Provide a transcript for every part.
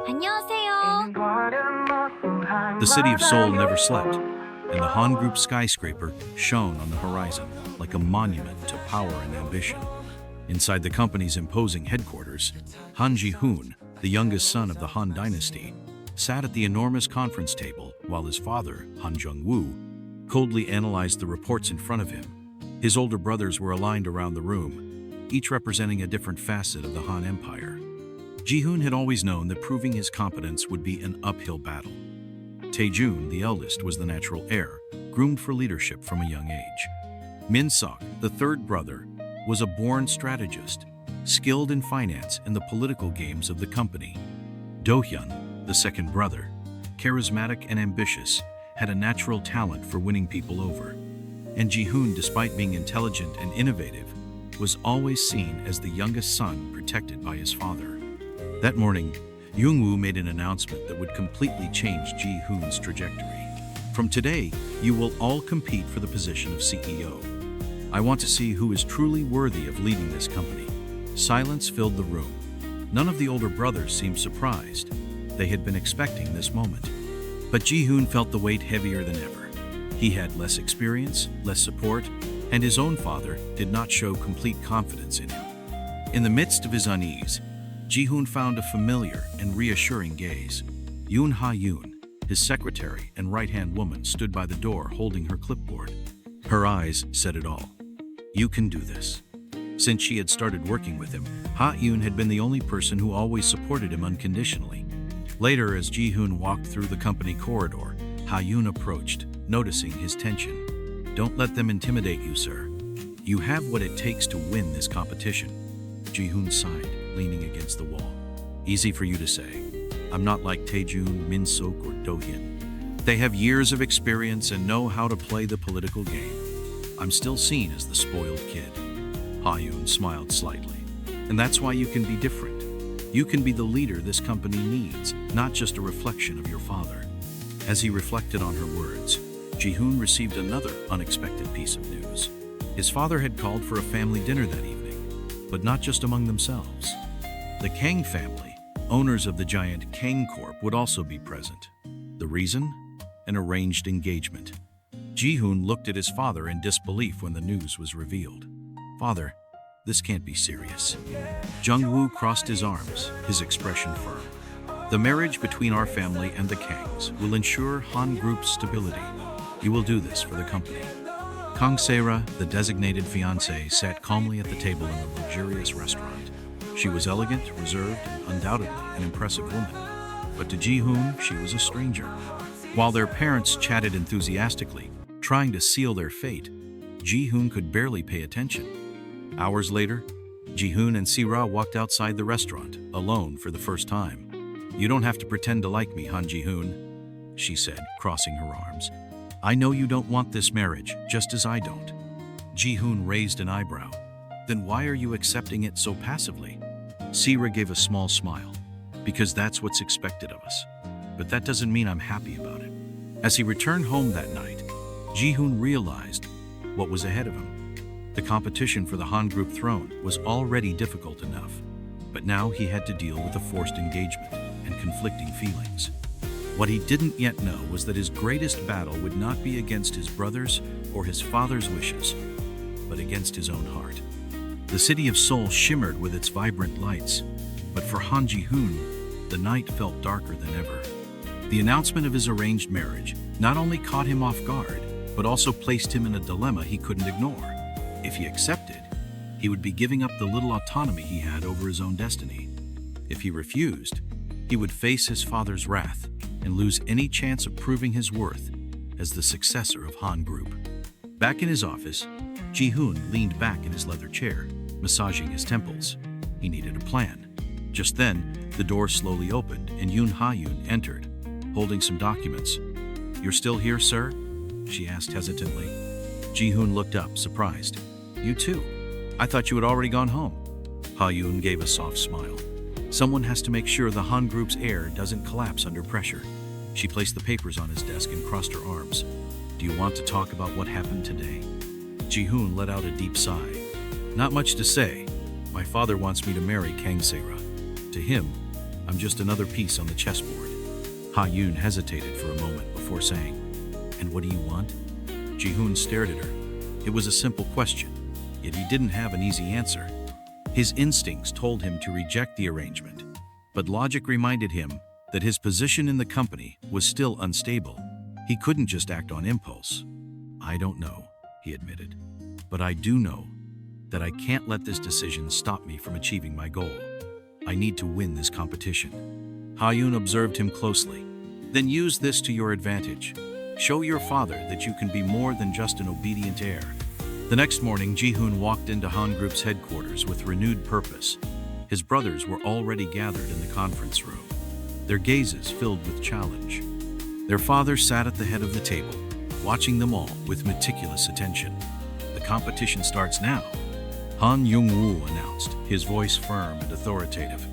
안녕하세요. The city of Seoul never slept, and the Han Group skyscraper shone on the horizon like a monument to power and ambition. Inside the company's imposing headquarters, Han Ji-hoon, the youngest son of the Han dynasty, sat at the enormous conference table while his father, Han Jung-woo, coldly analyzed the reports in front of him. His older brothers were aligned around the room, each representing a different facet of the Han Empire. Ji-hoon had always known that proving his competence would be an uphill battle. Tae-jun, the eldest, was the natural heir, groomed for leadership from a young age. Min-seok, the third brother, was a born strategist, skilled in finance and the political games of the company. Do-hyun, the second brother, charismatic and ambitious, had a natural talent for winning people over. And Ji-hoon, despite being intelligent and innovative, was always seen as the youngest son protected by his father. That morning, Jung-woo made an announcement that would completely change Ji-hoon's trajectory. From today, you will all compete for the position of CEO. I want to see who is truly worthy of leading this company. Silence filled the room. None of the older brothers seemed surprised. They had been expecting this moment. But Ji-hoon felt the weight heavier than ever. He had less experience, less support, and his own father did not show complete confidence in him. In the midst of his unease, Ji-hoon found a familiar and reassuring gaze. Yoon Ha-yoon, his secretary and right-hand woman, stood by the door holding her clipboard. Her eyes said it all. You can do this. Since she had started working with him, Ha-yoon had been the only person who always supported him unconditionally. Later, as Ji-hoon walked through the company corridor, Ha-yoon approached, noticing his tension. Don't let them intimidate you, sir. You have what it takes to win this competition. Ji-hoon sighed, leaning against the wall. Easy for you to say. I'm not like Tae-jun, Min-seok, or Do-hyun. They have years of experience and know how to play the political game. I'm still seen as the spoiled kid. Ha-yoon smiled slightly. And that's why you can be different. You can be the leader this company needs, not just a reflection of your father. As he reflected on her words, Ji-hoon received another unexpected piece of news. His father had called for a family dinner that evening, but not just among themselves. The Kang family, owners of the giant Kang Corp, would also be present. The reason? An arranged engagement. Ji-hoon looked at his father in disbelief when the news was revealed. Father, this can't be serious. Jung-woo crossed his arms, his expression firm. The marriage between our family and the Kangs will ensure Han Group's stability. You will do this for the company. Kang Se-ra, the designated fiancée, sat calmly at the table in the luxurious restaurant. She was elegant, reserved, and undoubtedly an impressive woman. But to Ji-hoon, she was a stranger. While their parents chatted enthusiastically, trying to seal their fate, Ji-hoon could barely pay attention. Hours later, Ji-hoon and Se-ra walked outside the restaurant, alone for the first time. You don't have to pretend to like me, Han Ji-hoon, she said, crossing her arms. I know you don't want this marriage, just as I don't. Ji-hoon raised an eyebrow. Then why are you accepting it so passively? Se-ra gave a small smile. Because that's what's expected of us. But that doesn't mean I'm happy about it. As he returned home that night, Ji-hoon realized what was ahead of him. The competition for the Han Group throne was already difficult enough, but now he had to deal with a forced engagement and conflicting feelings. What he didn't yet know was that his greatest battle would not be against his brothers or his father's wishes, but against his own heart. The city of Seoul shimmered with its vibrant lights, but for Han Ji-hoon, the night felt darker than ever. The announcement of his arranged marriage not only caught him off guard, but also placed him in a dilemma he couldn't ignore. If he accepted, he would be giving up the little autonomy he had over his own destiny. If he refused, he would face his father's wrath and lose any chance of proving his worth as the successor of Han Group. Back in his office, Ji-hoon leaned back in his leather chair, massaging his temples. He needed a plan. Just then, the door slowly opened and Yoon Ha-yoon entered, holding some documents. You're still here, sir? She asked hesitantly. Ji-hoon looked up, surprised. You too? I thought you had already gone home. Ha-yoon gave a soft smile. Someone has to make sure the Han Group's heir doesn't collapse under pressure. She placed the papers on his desk and crossed her arms. Do you want to talk about what happened today? Ji-hoon let out a deep sigh. Not much to say. My father wants me to marry Kang Se-ra. to him, I'm just another piece on the chessboard. Ha-yoon hesitated for a moment before saying, "And what do you want?" Ji-hoon stared at her. It was a simple question, yet he didn't have an easy answer. His instincts told him to reject the arrangement, but logic reminded him that his position in the company was still unstable. He couldn't just act on impulse. "I don't know," he admitted, "but I do know that I can't let this decision stop me from achieving my goal. I need to win this competition." Ha-yoon observed him closely. "Then use this to your advantage. Show your father that you can be more than just an obedient heir." The next morning, Ji-hoon walked into Han Group's headquarters with renewed purpose. His brothers were already gathered in the conference room, their gazes filled with challenge. Their father sat at the head of the table, watching them all with meticulous attention. "The competition starts now," Han Young-woo announced, his voice firm and authoritative.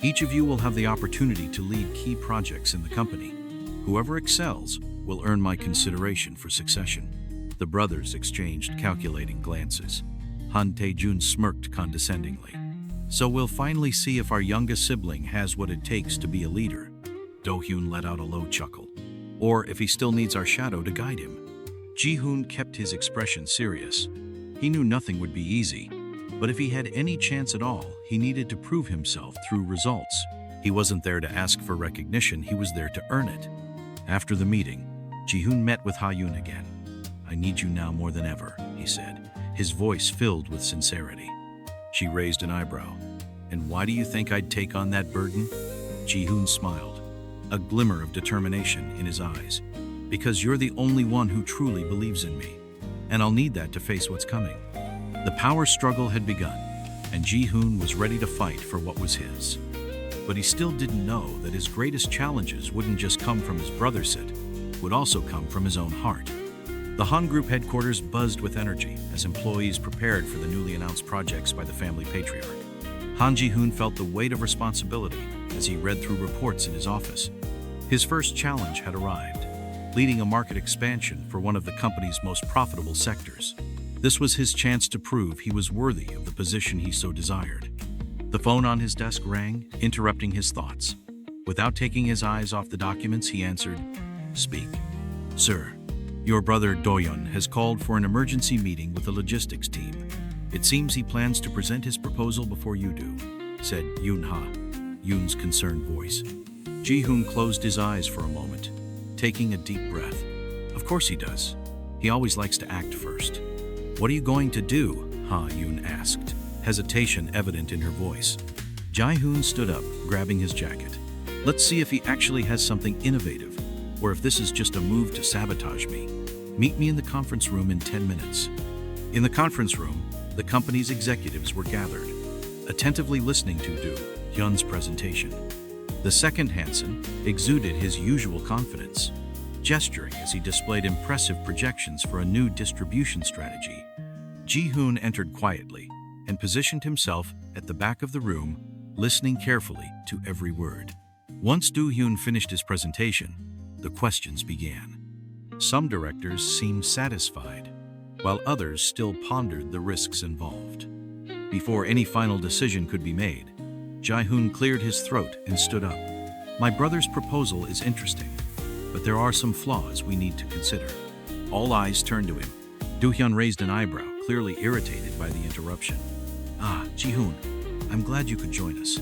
"Each of you will have the opportunity to lead key projects in the company. Whoever excels will earn my consideration for succession." The brothers exchanged calculating glances. Han Tae-jun smirked condescendingly. "So we'll finally see if our youngest sibling has what it takes to be a leader." Do-hyun let out a low chuckle. "Or if he still needs our shadow to guide him." Ji-hoon kept his expression serious. He knew nothing would be easy, but if he had any chance at all, he needed to prove himself through results. He wasn't there to ask for recognition, he was there to earn it. After the meeting, Ji-hoon met with Ha-yoon again. "I need you now more than ever," he said, his voice filled with sincerity. She raised an eyebrow. "And why do you think I'd take on that burden?" Ji-hoon smiled, a glimmer of determination in his eyes. "Because you're the only one who truly believes in me, and I'll need that to face what's coming." The power struggle had begun, and Ji-hoon was ready to fight for what was his. But he still didn't know that his greatest challenges wouldn't just come from his brother's set, would also come from his own heart. The Han Group headquarters buzzed with energy as employees prepared for the newly announced projects by the family patriarch. Han Ji-hoon felt the weight of responsibility as he read through reports in his office. His first challenge had arrived, leading a market expansion for one of the company's most profitable sectors. This was his chance to prove he was worthy of the position he so desired. The phone on his desk rang, interrupting his thoughts. Without taking his eyes off the documents, he answered, "Speak." "Sir, your brother Do-hyun has called for an emergency meeting with the logistics team. It seems he plans to present his proposal before you do," said Yoon-ha, Yoon's concerned voice. Ji-hoon closed his eyes for a moment, taking a deep breath. Of course he does. He always likes to act first. "What are you going to do?" Ha-yoon asked, hesitation evident in her voice. Ji-hoon stood up, grabbing his jacket. "Let's see if he actually has something innovative, or if this is just a move to sabotage me. Meet me in the conference room in 10 minutes. In the conference room, the company's executives were gathered, attentively listening to Do-hyun's presentation. The second Hansen exuded his usual confidence, gesturing as he displayed impressive projections for a new distribution strategy. Ji-hoon entered quietly and positioned himself at the back of the room, listening carefully to every word. Once Do-hyun finished his presentation, the questions began. Some directors seemed satisfied, while others still pondered the risks involved. Before any final decision could be made, Ji-hoon cleared his throat and stood up. "My brother's proposal is interesting, but there are some flaws we need to consider." All eyes turned to him. Do-hyun raised an eyebrow, clearly irritated by the interruption. "Ah, Ji-hoon, I'm glad you could join us.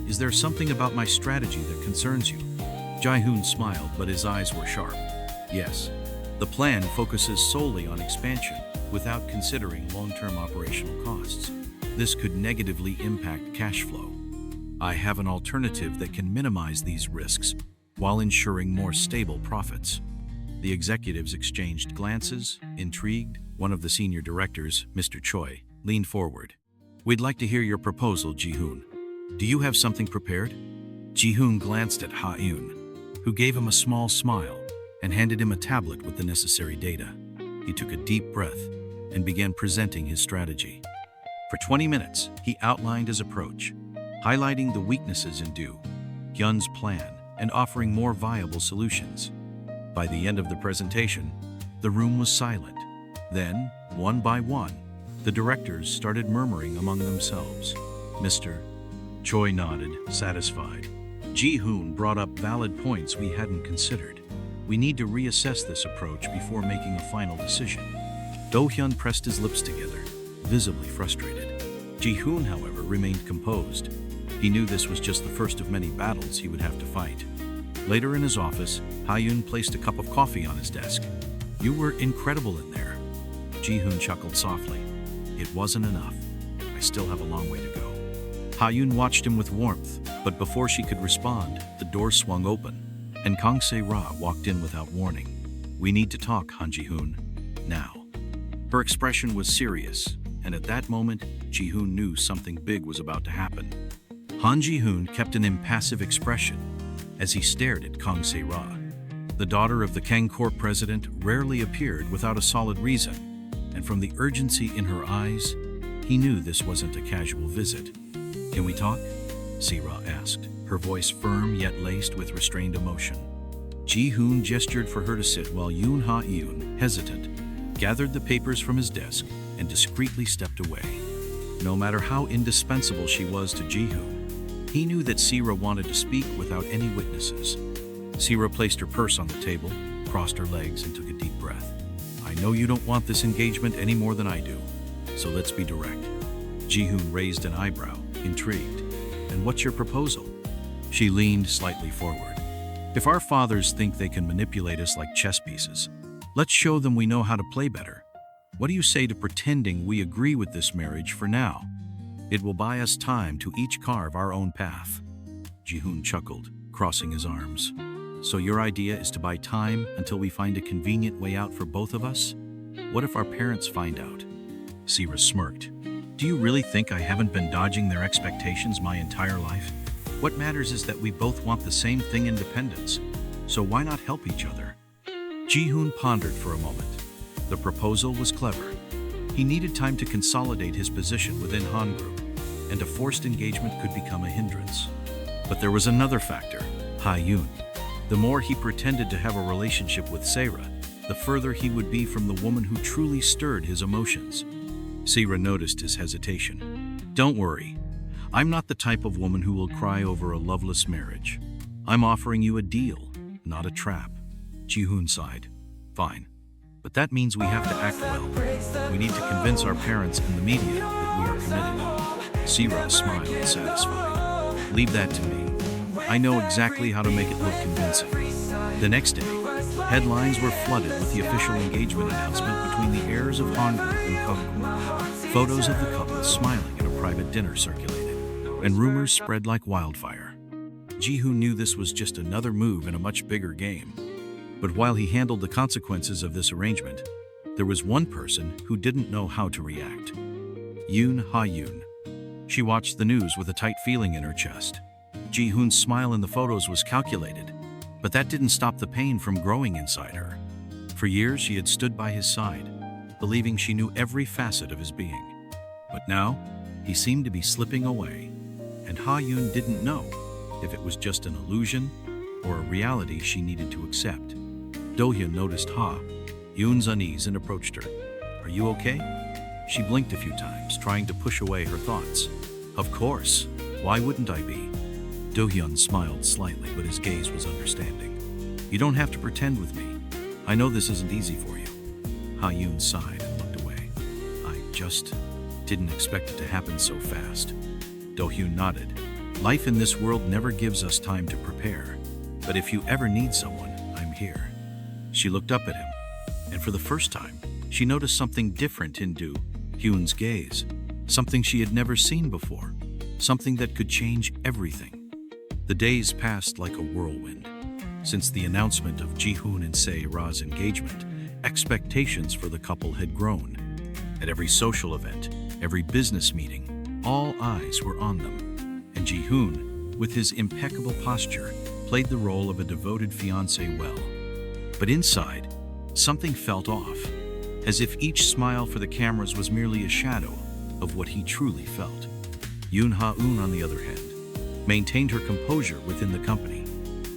Is there something about my strategy that concerns you?" Ji-hoon smiled, but his eyes were sharp. "Yes. The plan focuses solely on expansion without considering long-term operational costs. This could negatively impact cash flow. I have an alternative that can minimize these risks while ensuring more stable profits." The executives exchanged glances, intrigued. One of the senior directors, Mr. Choi, leaned forward. "We'd like to hear your proposal, Ji-hoon. Do you have something prepared?" Ji-hoon glanced at Ha-yoon, who gave him a small smile and handed him a tablet with the necessary data. He took a deep breath and began presenting his strategy. For 20 minutes, he outlined his approach, highlighting the weaknesses in Do-hyun's plan and offering more viable solutions. By the end of the presentation, the room was silent. Then, one by one, the directors started murmuring among themselves. Mr. Choi nodded, satisfied. Ji-hoon brought up valid points we hadn't considered. We need to reassess this approach before making a final decision. Do-hyun pressed his lips together, visibly frustrated. Ji-hoon, however, remained composed. He knew this was just the first of many battles he would have to fight. Later in his office, Ha-yoon placed a cup of coffee on his desk. "You were incredible in there." Ji-hoon chuckled softly. "It wasn't enough. I still have a long way to go." Ha-yoon watched him with warmth, but before she could respond, the door swung open, and Kang Se-ra walked in without warning. "We need to talk, Han Ji-hoon. Now." Her expression was serious, and at that moment, Ji-hoon knew something big was about to happen. Han Ji-hoon kept an impassive expression as he stared at Kang Se-ra. The daughter of the Kang Corp president rarely appeared without a solid reason, and from the urgency in her eyes, he knew this wasn't a casual visit. "Can we talk?" Se-ra asked, her voice firm yet laced with restrained emotion. Ji-hoon gestured for her to sit while Yoon Ha-yoon, hesitant, gathered the papers from his desk and discreetly stepped away. No matter how indispensable she was to Ji-hoon, he knew that Se-ra wanted to speak without any witnesses. Se-ra placed her purse on the table, crossed her legs, and took a deep breath. "I know you don't want this engagement any more than I do, so let's be direct." Ji-hoon raised an eyebrow, intrigued. "And what's your proposal?" She leaned slightly forward. "If our fathers think they can manipulate us like chess pieces, let's show them we know how to play better. What do you say to pretending we agree with this marriage for now? It will buy us time to each carve our own path." Ji-hoon chuckled, crossing his arms. "So your idea is to buy time until we find a convenient way out for both of us? What if our parents find out?" Se-ra smirked. "Do you really think I haven't been dodging their expectations my entire life? What matters is that we both want the same thing, independence. So why not help each other?" Ji-hoon pondered for a moment. The proposal was clever. He needed time to consolidate his position within Han Group, and a forced engagement could become a hindrance. But there was another factor, Ha-yoon. The more he pretended to have a relationship with Se-ra, the further he would be from the woman who truly stirred his emotions. Se-ra noticed his hesitation. "Don't worry. I'm not the type of woman who will cry over a loveless marriage. I'm offering you a deal, not a trap." Ji-hoon sighed. "Fine. But that means we have to act well. We need to convince our parents and the media that we are committed." Se-ra smiled, satisfied. "Leave that to me. I know exactly how to make it look convincing." The next day, headlines were flooded with the official engagement announcement between the heirs of Han Group and Kung. Photos of the couple smiling at a private dinner circulated, and rumors spread like wildfire. Ji-hoon knew this was just another move in a much bigger game. But while he handled the consequences of this arrangement, there was one person who didn't know how to react. Yoon Ha-yoon. She watched the news with a tight feeling in her chest. Ji-hoon's smile in the photos was calculated, but that didn't stop the pain from growing inside her. For years she had stood by his side, believing she knew every facet of his being. But now, he seemed to be slipping away, and Ha-yoon didn't know if it was just an illusion or a reality she needed to accept. Do-hyun noticed Ha-yoon's unease and approached her. "Are you okay?" She blinked a few times, trying to push away her thoughts. "Of course. Why wouldn't I be?" Do-hyun smiled slightly, but his gaze was understanding. "You don't have to pretend with me. I know this isn't easy for you." Ha-yoon sighed and looked away. "I just didn't expect it to happen so fast." Do-hyun nodded. "Life in this world never gives us time to prepare. But if you ever need someone, I'm here." She looked up at him, and for the first time, she noticed something different in Do-hyun's gaze, something she had never seen before, something that could change everything. The days passed like a whirlwind. Since the announcement of Ji-hoon and Se-ra's engagement, expectations for the couple had grown. At every social event, every business meeting, all eyes were on them, and Ji-hoon, with his impeccable posture, played the role of a devoted fiancé well. But inside, something felt off, as if each smile for the cameras was merely a shadow of what he truly felt. Yoon Ha-eun, on the other hand, maintained her composure within the company.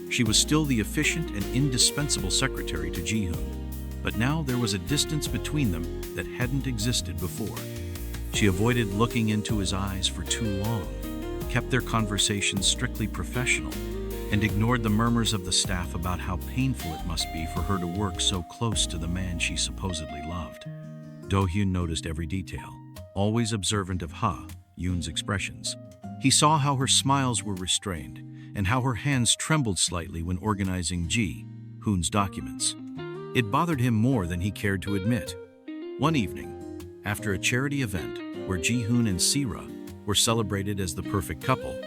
She was still the efficient and indispensable secretary to Ji-hoon, but now there was a distance between them that hadn't existed before. She avoided looking into his eyes for too long, kept their conversations strictly professional and ignored the murmurs of the staff about how painful it must be for her to work so close to the man she supposedly loved. Do-hyun noticed every detail, always observant of Ha-yoon's expressions. He saw how her smiles were restrained and how her hands trembled slightly when organizing Ji-hoon's documents. It bothered him more than he cared to admit. One evening, after a charity event where Ji-hoon and Sira were celebrated as the perfect couple,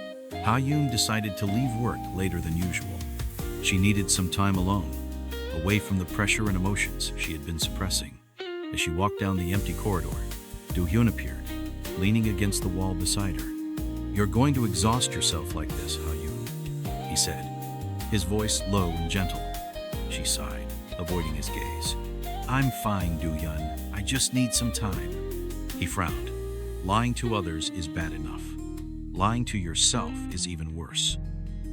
Ha-yoon decided to leave work later than usual. She needed some time alone, away from the pressure and emotions she had been suppressing. As she walked down the empty corridor, Do-hyun appeared, leaning against the wall beside her. "You're going to exhaust yourself like this, Ha-yoon," he said, his voice low and gentle. She sighed, avoiding his gaze. "I'm fine, Do-hyun. I just need some time." He frowned. Lying to others is bad enough. Lying to yourself is even worse.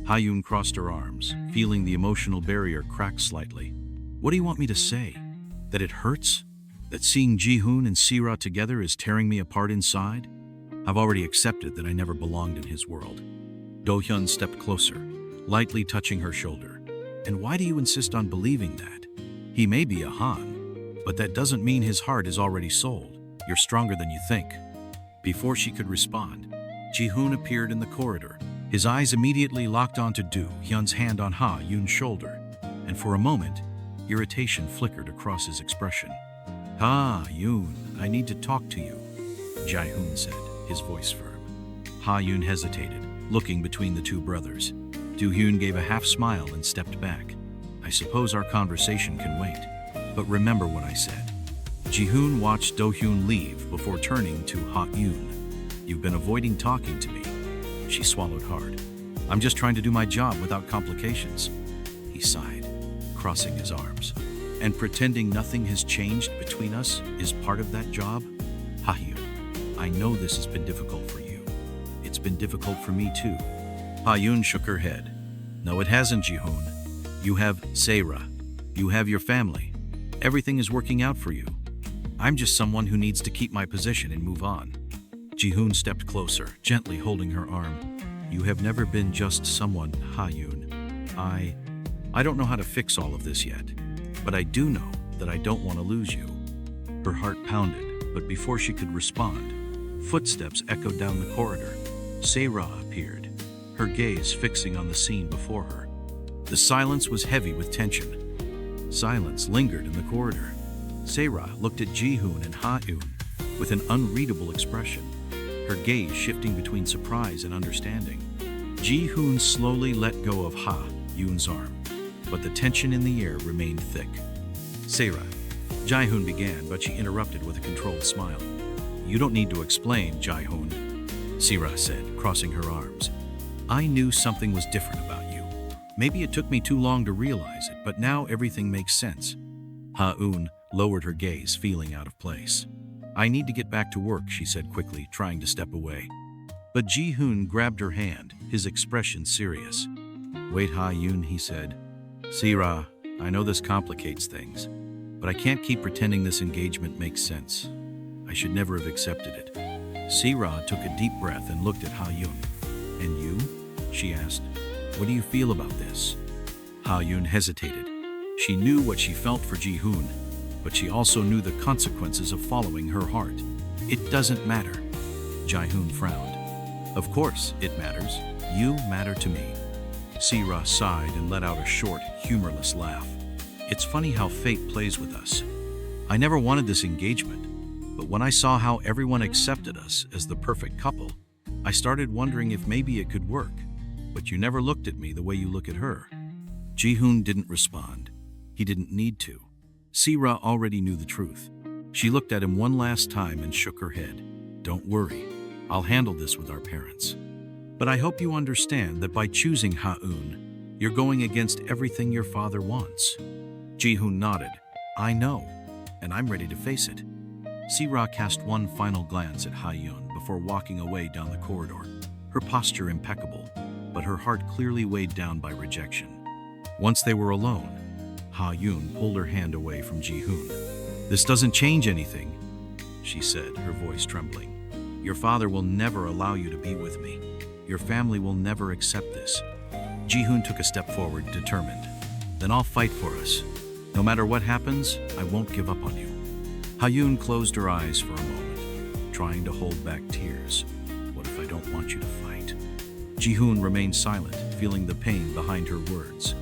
Ha-yoon crossed her arms, feeling the emotional barrier crack slightly. "What do you want me to say? That it hurts? That seeing Ji-hoon and Sira together is tearing me apart inside? I've already accepted that I never belonged in his world." Do-hyun stepped closer, lightly touching her shoulder. "And why do you insist on believing that? He may be a Han, but that doesn't mean his heart is already sold. You're stronger than you think." Before she could respond, Ji-hoon appeared in the corridor. His eyes immediately locked onto Do-hyun's hand on Ha-yoon's shoulder, and for a moment, irritation flickered across his expression. "Ha-yoon, I need to talk to you," Ji-hoon said, his voice firm. Ha-yoon hesitated, looking between the two brothers. Do-hyun gave a half smile and stepped back. "I suppose our conversation can wait, but remember what I said." Ji-hoon watched Do-hyun leave before turning to Ha-yoon. "You've been avoiding talking to me." She swallowed hard. "I'm just trying to do my job without complications." He sighed, crossing his arms. "And pretending nothing has changed between us is part of that job? Ha-yoon, I know this has been difficult for you. It's been difficult for me too." Ha-yoon shook her head. "No, it hasn't, Ji-hoon. You have Sera. You have your family. Everything is working out for you. I'm just someone who needs to keep my position and move on." Ji-hoon stepped closer, gently holding her arm. "You have never been just someone, Ha-yoon. I don't know how to fix all of this yet, but I do know that I don't want to lose you." Her heart pounded, but before she could respond, footsteps echoed down the corridor. Sera appeared, her gaze fixing on the scene before her. The silence was heavy with tension. Silence lingered in the corridor. Sera looked at Ji-hoon and Ha-yoon with an unreadable expression, her gaze shifting between surprise and understanding. Ji-hoon slowly let go of Ha-yoon's arm, but the tension in the air remained thick. "Sera," Ji-hoon began, but she interrupted with a controlled smile. "You don't need to explain, Ji-hoon," Sera said, crossing her arms. "I knew something was different about you. Maybe it took me too long to realize it, but now everything makes sense." Ha-yoon lowered her gaze, feeling out of place. "I need to get back to work," she said quickly, trying to step away. But Ji-hoon grabbed her hand, his expression serious. "Wait, Ha-yoon," he said. "Sera, I know this complicates things, but I can't keep pretending this engagement makes sense. I should never have accepted it." Sera took a deep breath and looked at Ha-yoon. "And you?" she asked. "What do you feel about this?" Ha-yoon hesitated. She knew what she felt for Ji-hoon, but she also knew the consequences of following her heart. "It doesn't matter." Ji-hoon frowned. "Of course it matters. You matter to me." Sera sighed and let out a short, humorless laugh. "It's funny how fate plays with us. I never wanted this engagement, but when I saw how everyone accepted us as the perfect couple, I started wondering if maybe it could work. But you never looked at me the way you look at her." Ji-hoon didn't respond. He didn't need to. Sera already knew the truth. She looked at him one last time and shook her head. "Don't worry. I'll handle this with our parents. But I hope you understand that by choosing Ha-yoon, you're going against everything your father wants." Ji-hoon nodded. "I know, and I'm ready to face it." Sera cast one final glance at Ha-yoon before walking away down the corridor, her posture impeccable, but her heart clearly weighed down by rejection. Once they were alone, Ha-yoon pulled her hand away from Ji-hoon. "This doesn't change anything," she said, her voice trembling. "Your father will never allow you to be with me. Your family will never accept this. Ji-hoon took a step forward, determined. Then I'll fight for us. No matter what happens, I won't give up on you. Ha-yoon closed her eyes for a moment, trying to hold back tears. What if I don't want you to fight? Ji-hoon remained silent, feeling the pain behind her words.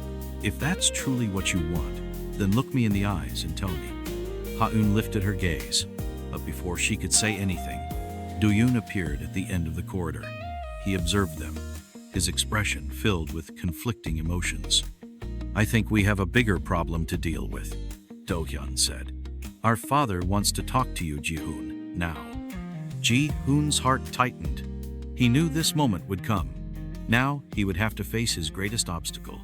If that's truly what you want, then look me in the eyes and tell me. Ha-yoon lifted her gaze, but before she could say anything, Do-yoon appeared at the end of the corridor. He observed them, his expression filled with conflicting emotions. I think we have a bigger problem to deal with, Do-hyun said. Our father wants to talk to you, Ji-hoon, now. Ji-hoon's heart tightened. He knew this moment would come. Now he would have to face his greatest obstacle,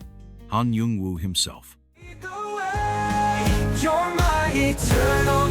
Han Young-woo himself. You're my eternal